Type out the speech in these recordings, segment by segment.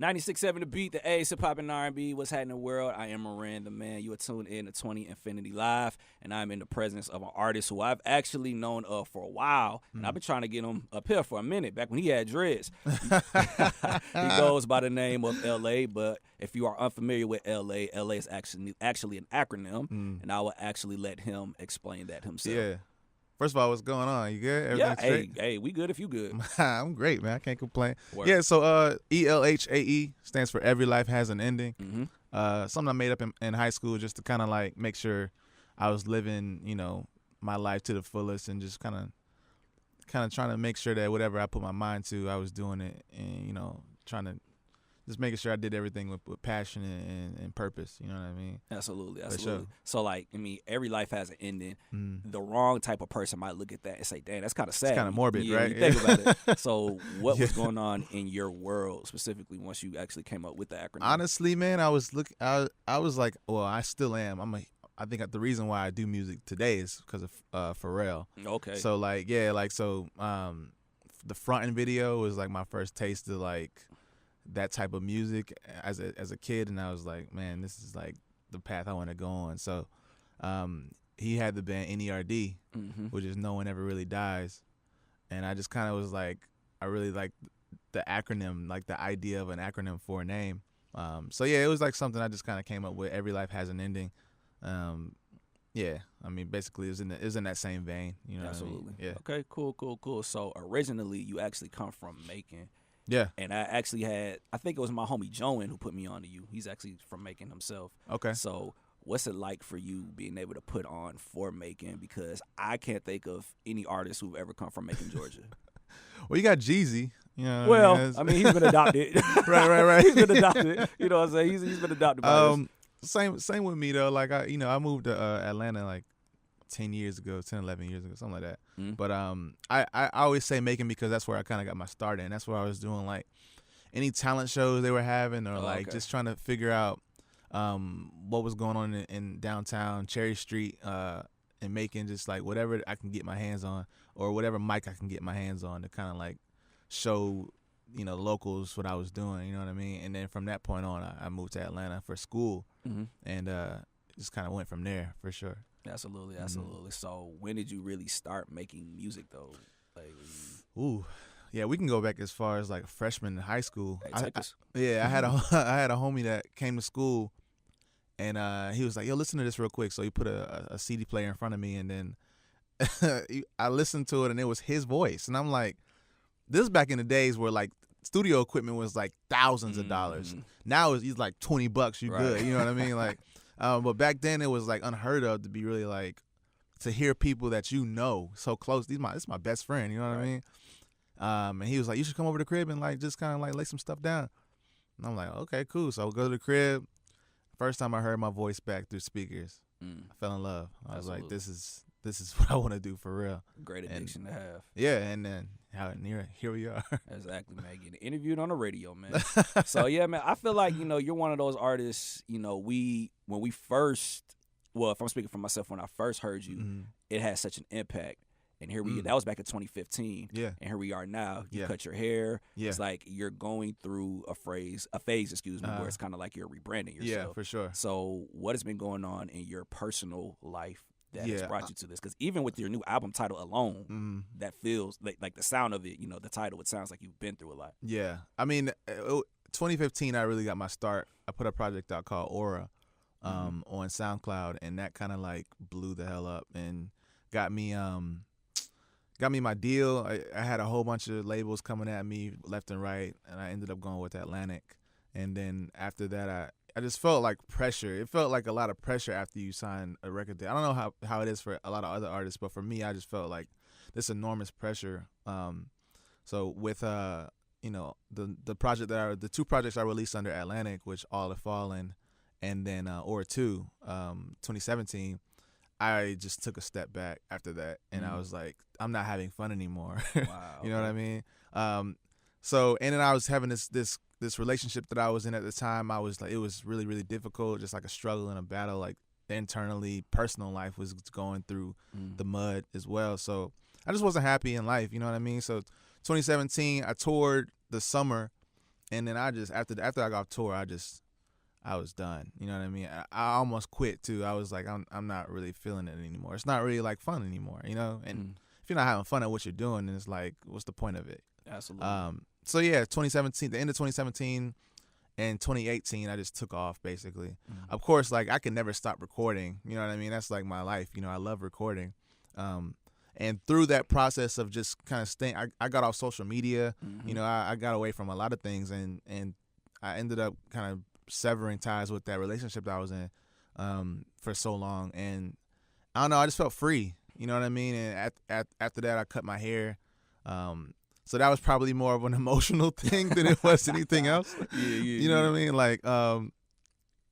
96.7 The Beat, the Ace of Pop and R&B. What's happening in the world? I am Moran Tha Man. You are tuned in to 20 Infinity Live, and I'm in the presence of an artist who I've actually known of for a while, and I've been trying to get him up here for a minute, back when he had dreads. He goes by the name of ELHAE, but if you are unfamiliar with ELHAE, ELHAE is actually an acronym, and I will actually let him explain that himself. Yeah. First of all, what's going on? You good? Everything straight? Hey, we good if you good. I'm great, man. I can't complain. Word. Yeah, so ELHAE stands for Every Life Has an Ending. Mm-hmm. Something I made up in high school just to kind of like make sure I was living, my life to the fullest and just kind of trying to make sure that whatever I put my mind to, I was doing it and, trying to just making sure I did everything with passion and purpose. You know what I mean? Absolutely. Sure. So, every life has an ending. The wrong type of person might look at that and say, "Damn, that's kind of sad." It's kind of morbid, right? You think about it. So, what was going on in your world specifically once you actually came up with the acronym? Honestly, man, I was like, well, I still am. I think the reason why I do music today is because of Pharrell. Okay. So the front end video was like my first taste of like that type of music as a kid, and I was like, man, this is like the path I want to go on. So he had the band NERD, which is No One Ever Really Dies, and I just kind of was like, I really like the acronym, like the idea of an acronym for a name. So yeah, it was like something I just kind of came up with. Every life has an ending. Yeah, I mean, basically it was in that same vein. You know Absolutely. What I mean? Yeah. Okay, cool. So originally you actually come from Macon. Yeah. And I actually I think it was my homie Joan who put me on to you. He's actually from Macon himself. Okay. So what's it like for you being able to put on for Macon? Because I can't think of any artist who've ever come from Macon, Georgia. Well, you got Jeezy. I mean, he's been adopted. Right. He's been adopted. You know what I'm saying? He's been adopted by us. Same with me though. Like I moved to Atlanta like 10 years ago, 10, 11 years ago, something like that. But I always say Macon because that's where I kind of got my start in. That's where I was doing like any talent shows they were having or just trying to figure out what was going on in downtown Cherry Street in Macon, just like whatever I can get my hands on or whatever mic I can get my hands on to kind of like show the locals what I was doing, you know what I mean? And then from that point on, I moved to Atlanta for school and just kind of went from there for sure. Absolutely. So when did you really start making music though? Yeah, we can go back as far as like freshman in high school. Hey, I had a homie that came to school, and he was like, "Yo, listen to this real quick." So he put a CD player in front of me, and then I listened to it, and it was his voice, and I'm like, "This is back in the days where like studio equipment was like thousands of dollars. Now it's like $20. You good? You know what I mean? Like." But back then it was like unheard of to be really like to hear people that so close. This is my best friend, you know what I mean? And he was like, "You should come over to the crib and like just kind of like lay some stuff down." And I'm like, "Okay, cool." So I go to the crib. First time I heard my voice back through speakers, I fell in love. I was like, "This is what I want to do for real." Great addiction to have. Yeah, and then here we are. Exactly, man. Getting interviewed on the radio, man. So yeah, man. I feel like you're one of those artists. When we first, well, if I'm speaking for myself, when I first heard you, it had such an impact. And here that was back in 2015. Yeah. And here we are now. You cut your hair. Yeah. It's like you're going through a phase, where it's kind of like you're rebranding yourself. Yeah, for sure. So what has been going on in your personal life that has brought you to this? Because even with your new album title alone, that feels like the sound of it, the title, it sounds like you've been through a lot. Yeah. I mean, 2015, I really got my start. I put a project out called Aura on SoundCloud, and that kind of like blew the hell up and got me my deal. I had a whole bunch of labels coming at me left and right, and I ended up going with Atlantic. And then after that, I just felt like pressure. It felt like a lot of pressure after you sign a record deal. I don't know how it is for a lot of other artists, but for me, I just felt like this enormous pressure. So with the project the two projects I released under Atlantic, which All Have Fallen, and then Aura 2, 2017. I just took a step back after that, and I was like, I'm not having fun anymore. Wow. You know what I mean? So, and then I was having this relationship that I was in at the time. I was like, it was really, really difficult, just like a struggle and a battle. Like internally, personal life was going through the mud as well. So I just wasn't happy in life. You know what I mean? So 2017, I toured the summer And then I just after I got off tour, I was done. You know what I mean? I almost quit too. I was like, I'm not really feeling it anymore. It's not really like fun anymore, you know? And if you're not having fun at what you're doing, then it's like, what's the point of it? Absolutely. So yeah, 2017, the end of 2017 and 2018, I just took off basically. Of course, like I could never stop recording. You know what I mean? That's like my life. You know, I love recording. And through that process of just kind of staying, I got off social media. You know, I got away from a lot of things, and I ended up kind of severing ties with that relationship that I was in for so long. And I don't know, I just felt free. You know what I mean? And after that, I cut my hair. So that was probably more of an emotional thing than it was anything else. You know what I mean? Like,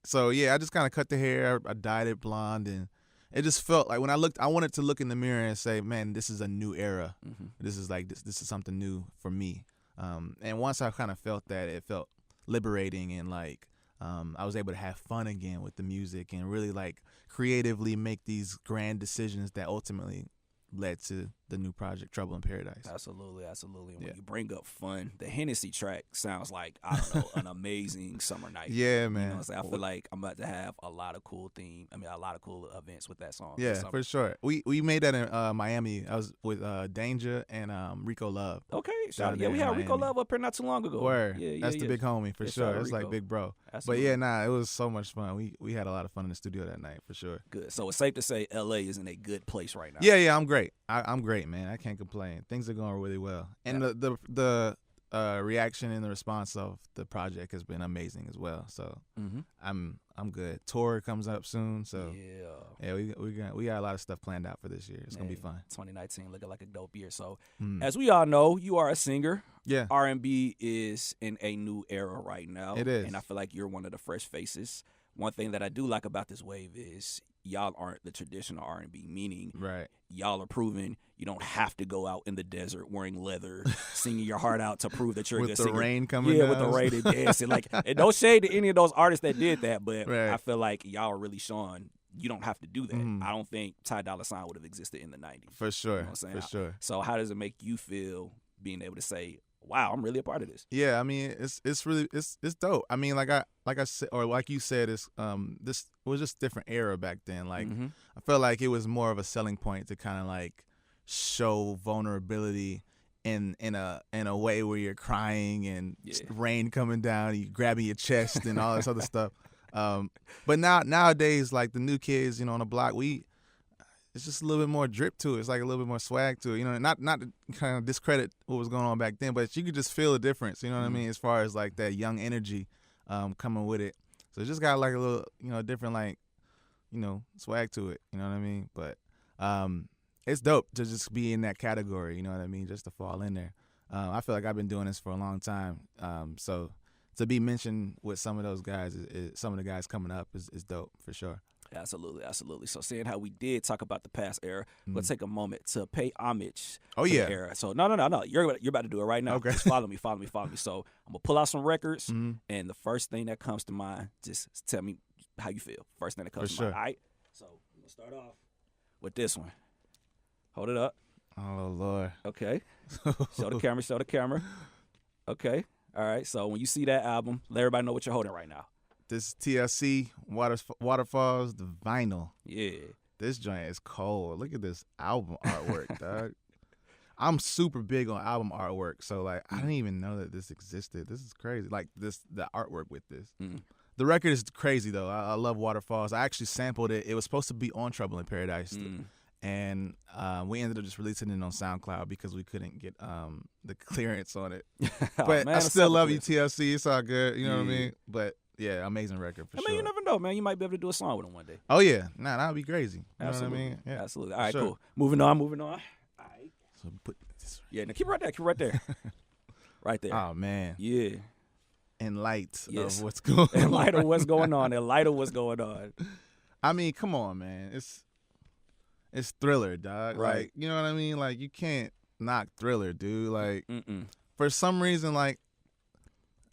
so yeah, I just kind of cut the hair. I dyed it blonde, and it just felt like when I wanted to look in the mirror and say, man, this is a new era. This is like, this is something new for me. And once I kind of felt that, it felt liberating, and like, I was able to have fun again with the music and really like creatively make these grand decisions that ultimately led to the new project, Trouble in Paradise. Absolutely. And when you bring up fun, the Hennessy track sounds like, I don't know, an amazing summer night. Yeah, man. You know what I'm saying? I feel like I'm about to have a lot of cool events with that song. Yeah, for sure. We made that in Miami. I was with Danger and Rico Love. Okay, we had Rico Love up here not too long ago. Word. That's the big homie for sure. It's like big bro. Absolutely. But yeah, it was so much fun. We had a lot of fun in the studio that night for sure. Good. So it's safe to say LA is in a good place right now. Yeah, I'm great. I'm great, man. I can't complain. Things are going really well, and the reaction and the response of the project has been amazing as well. So I'm good. Tour comes up soon, so yeah, we got a lot of stuff planned out for this year. It's gonna be fun. 2019 looking like a dope year. So as we all know, you are a singer. Yeah, R&B is in a new era right now. It is, and I feel like you're one of the fresh faces. One thing that I do like about this wave is y'all aren't the traditional R&B, meaning y'all are proving you don't have to go out in the desert wearing leather, singing your heart out to prove that you're a good singer. With the rain coming down. With the rain and dancing. Like, and no shade to any of those artists that did that, but I feel like y'all are really showing you don't have to do that. I don't think Ty Dolla $ign would have existed in the 90s. For sure. You know what I'm saying? For sure. So how does it make you feel being able to say, wow, I'm really a part of this? Yeah, I mean, it's really dope. I mean, like I said, or like you said, this was just a different era back then. Like I felt like it was more of a selling point to kind of like show vulnerability in a way where you're crying and rain coming down, you grabbing your chest and all this other stuff. But nowadays, like the new kids, you know, on the block, it's just a little bit more drip to it. It's like a little bit more swag to it. You know, not to kind of discredit what was going on back then, but you could just feel the difference. You know what I mean? As far as like that young energy coming with it. So it just got like a little, you know, different like, you know, swag to it. You know what I mean? But it's dope to just be in that category. You know what I mean? Just to fall in there. I feel like I've been doing this for a long time. So to be mentioned with some of those guys, some of the guys coming up is dope for sure. Absolutely. So seeing how we did talk about the past era, let's take a moment to pay homage to the era. So no. You're about to do it right now. Okay. Just follow me. So I'm going to pull out some records, and the first thing that comes to mind, just tell me how you feel. First thing that comes to mind. All right? So I'm going to start off with this one. Hold it up. Oh, Lord. Okay. Show the camera. Okay. All right. So when you see that album, let everybody know what you're holding right now. This is TLC, Waterfalls, the vinyl. Yeah. This joint is cold. Look at this album artwork, dog. I'm super big on album artwork, so like I didn't even know that this existed. This is crazy. Like the artwork with this. The record is crazy though. I love Waterfalls. I actually sampled it. It was supposed to be on Trouble in Paradise, and we ended up just releasing it on SoundCloud because we couldn't get the clearance on it. But I still love you, TLC. It's all good. You know what I mean? But yeah, amazing record for sure. I mean, you never know, man. You might be able to do a song with him one day. Oh, yeah. That would be crazy. You Absolutely. know what I mean? Yeah. Absolutely. All right, cool. Moving on. All right. So put this right. Yeah, now keep it right there. Right there. Oh, man. Yeah. In light of what's going on. In light of what's going on. I mean, come on, man. It's Thriller, dog. Right. Like, you know what I mean? Like, you can't knock Thriller, dude. Like, for some reason, like,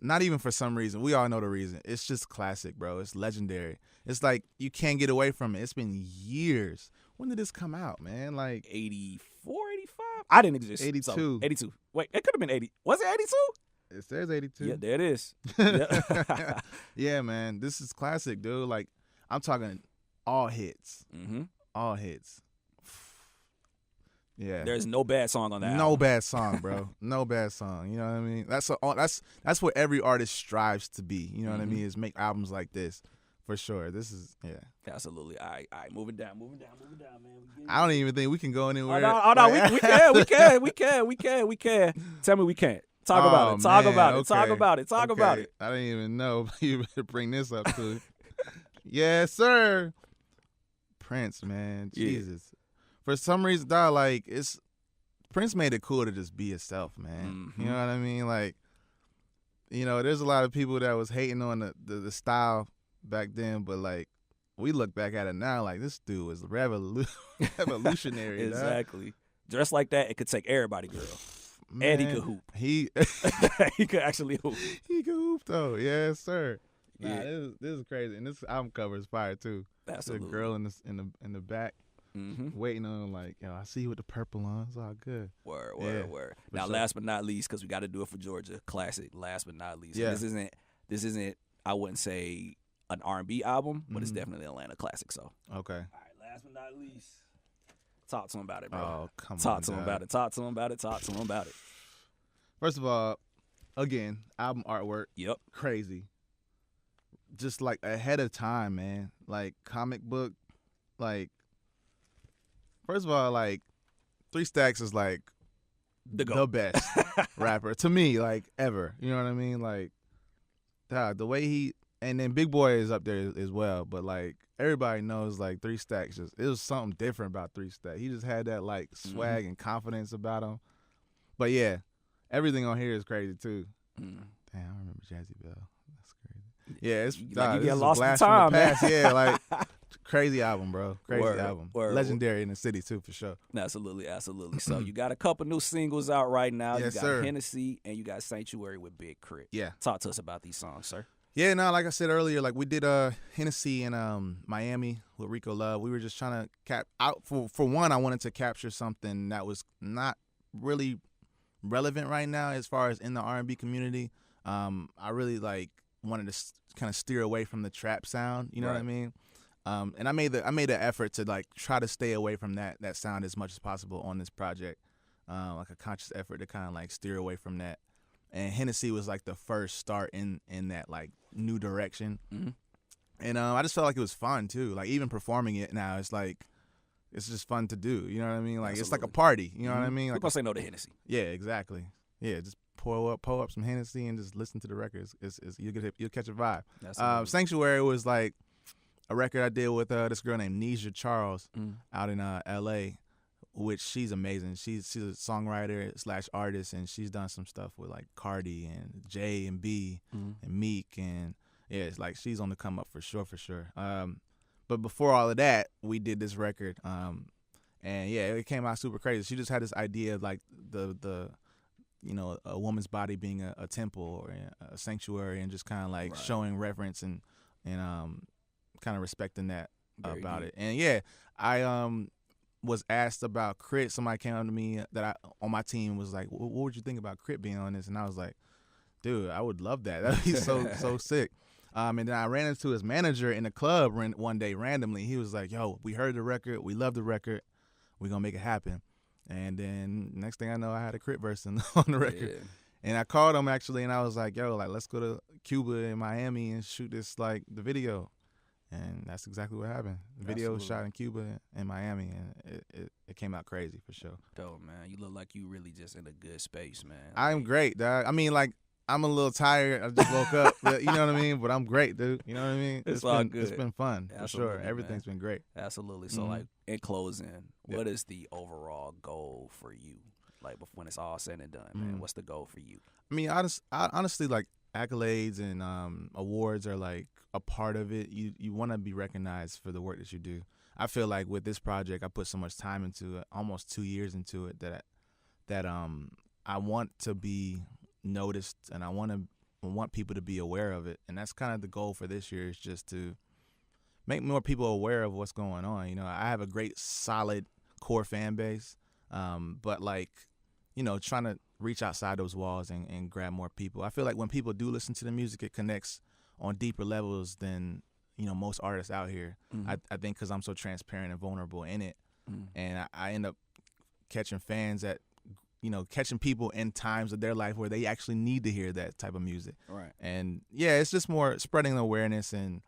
not even for some reason. We all know the reason. It's just classic, bro. It's legendary. It's like you can't get away from it. It's been years. When did this come out, man? Like 84, 85? I didn't exist. 82. So 82. Wait, it could have been 80. Was it 82? It says 82. Yeah, there it is. Yeah. Yeah, man. This is classic, dude. Like, I'm talking all hits. Mm-hmm. All hits. Yeah. There's no bad song on that No album. bad song, bro. No bad song. You know what I mean? That's what every artist strives to be. You know what I mean? Is make albums like this, for sure. This is Absolutely. All right. Moving down, man. I don't even think we can go anywhere. Oh no, we can. Tell me we can't. Talk about it. Talk about it. I didn't even know you better bring this up too. Yes, sir. Prince, man. Yeah. Jesus. For some reason, dog, like Prince made it cool to just be himself, man. You know what I mean? Like, there's a lot of people that was hating on the style back then, but like we look back at it now, like this dude was revolutionary. Exactly. Dog. Dressed like that, it could take everybody, girl. Man, and he could hoop. He could actually hoop. He could hoop though, yes, sir. Yeah. Nah, this is crazy, and this album cover is fire too. Absolutely. The girl in the back. Waiting on him, like, I see you with the purple on. It's all good. Word. Now, last but not least, because we got to do it for Georgia, classic. Last but not least, yeah. This isn't. I wouldn't say an R&B album, but it's definitely an Atlanta classic. So, okay. All right. Last but not least, talk to him about it, bro. Oh, come on. Talk to him about it. First of all, again, album artwork. Yep. Crazy. Just like ahead of time, man. Like comic book, like. First of all, like 3 Stacks is like the best rapper to me, like ever. You know what I mean? Like, the way and then Big Boy is up there as well. But like everybody knows, like 3 Stacks it was something different about 3 Stacks. He just had that like swag and confidence about him. But yeah, everything on here is crazy too. Damn, I remember Jazzy Bell. That's crazy. Yeah, it's you this get is lost a blast in time, from the past. man. Yeah, like. Crazy album, bro. Crazy album. Legendary in the city, too, for sure. Absolutely. So you got a couple new singles out right now. Yes, you got sir. Hennessy and you got Sanctuary with Big Crit. Yeah. Talk to us about these songs, sir. Yeah, no, like I said earlier, like we did Hennessy in Miami with Rico Love. We were just trying to for one, I wanted to capture something that was not really relevant right now as far as in the R&B community. I really like wanted to kind of steer away from the trap sound, you know what I mean? And I made an effort to like try to stay away from that sound as much as possible on this project, like a conscious effort to kind of like steer away from that. And Hennessy was like the first start in that like new direction, and I just felt like it was fun too. Like even performing it now, it's just fun to do. You know what I mean? Like Absolutely. It's like a party. You know what I mean? Like, people say no to Hennessy. Yeah, exactly. Yeah, just pour up some Hennessy and just listen to the record. You'll catch a vibe. Sanctuary was like a record I did with this girl named Nisha Charles out in L.A., which she's amazing. She's a songwriter / artist, and she's done some stuff with like Cardi and J and B and Meek, and yeah, it's like she's on the come up for sure. But before all of that, we did this record, and yeah, it came out super crazy. She just had this idea of like the a woman's body being a temple or a sanctuary, and just kind of like showing reverence and kind of respecting that Very about deep. it. And yeah, I was asked about Crit. Somebody came up to me on my team was like, what would you think about Crit being on this? And I was like, dude, I would love that. That'd be so sick. And then I ran into his manager in the club one day randomly. He was like, yo, we heard the record. We love the record. We're going to make it happen. And then next thing I know, I had a Crit verse on the record. Yeah. And I called him actually, and I was like, yo, like let's go to Cuba and Miami and shoot this, like the video. And that's exactly what happened. The video was shot in Cuba and Miami, and it came out crazy for sure. Dope, man. You look like you really just in a good space, man. I'm great, dog. I mean, like, I'm a little tired. I just woke up. You know what I mean? But I'm great, dude. You know what I mean? It's all good. It's been fun, Absolutely, for sure. Everything's been great. Absolutely. So, like, in closing, what is the overall goal for you? Like, when it's all said and done, man, what's the goal for you? I mean, honestly, like, accolades and awards are like a part of it. You want to be recognized for the work that you do. I feel like with this project, I put so much time into it, almost 2 years into it, that I want to be noticed, and I want people to be aware of it. And that's kind of the goal for this year, is just to make more people aware of what's going on. You know, I have a great solid core fan base, but like, you know, trying to reach outside those walls and grab more people. I feel like when people do listen to the music, it connects on deeper levels than most artists out here. I think because I'm so transparent and vulnerable in it, and I end up catching fans at catching people in times of their life where they actually need to hear that type of music. Right. And yeah, it's just more spreading awareness, and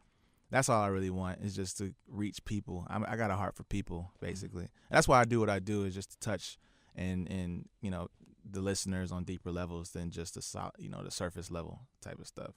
that's all I really want is just to reach people. I got a heart for people, basically. And that's why I do what I do, is just to touch and the listeners on deeper levels than just the surface level type of stuff.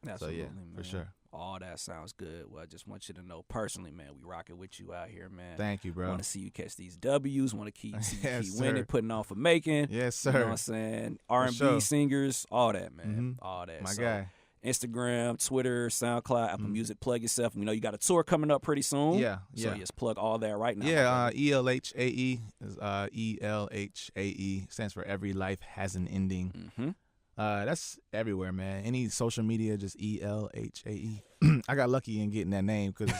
Absolutely, so yeah, man. for sure. All that sounds good. Well, I just want you to know personally, man, we rocking with you out here, man. Thank you, bro. Want to see you catch these W's. Want to keep Yes, winning, putting on for making. Yes, sir. You know what I'm saying? R&B sure. singers, all that, man. All that. My guy. Instagram, Twitter, SoundCloud, Apple Music. Plug yourself. You got a tour coming up pretty soon. Yeah. So just plug all that right now. Yeah. ELHAE is ELHAE stands for Every Life Has an Ending. That's everywhere, man. Any social media, just ELHAE. I got lucky in getting that name because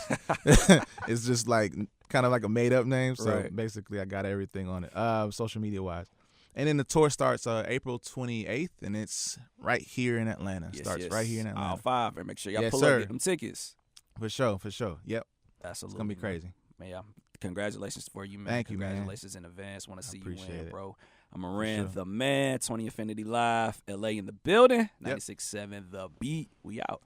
it's just like kind of like a made up name. So basically, I got everything on it, social media wise. And then the tour starts April 28th, and it's right here in Atlanta. Starts right here in Atlanta. All 5, and make sure y'all pull sir. up, get them tickets. For sure. Yep. Absolutely. It's gonna be crazy. Man, yeah. Congratulations for you, man. Thank you, man. Congratulations in advance. Want to see you win, it. bro. I'm Moran Tha Man, 20 Infinity Live, LA in the building, 96.7 The Beat. We out.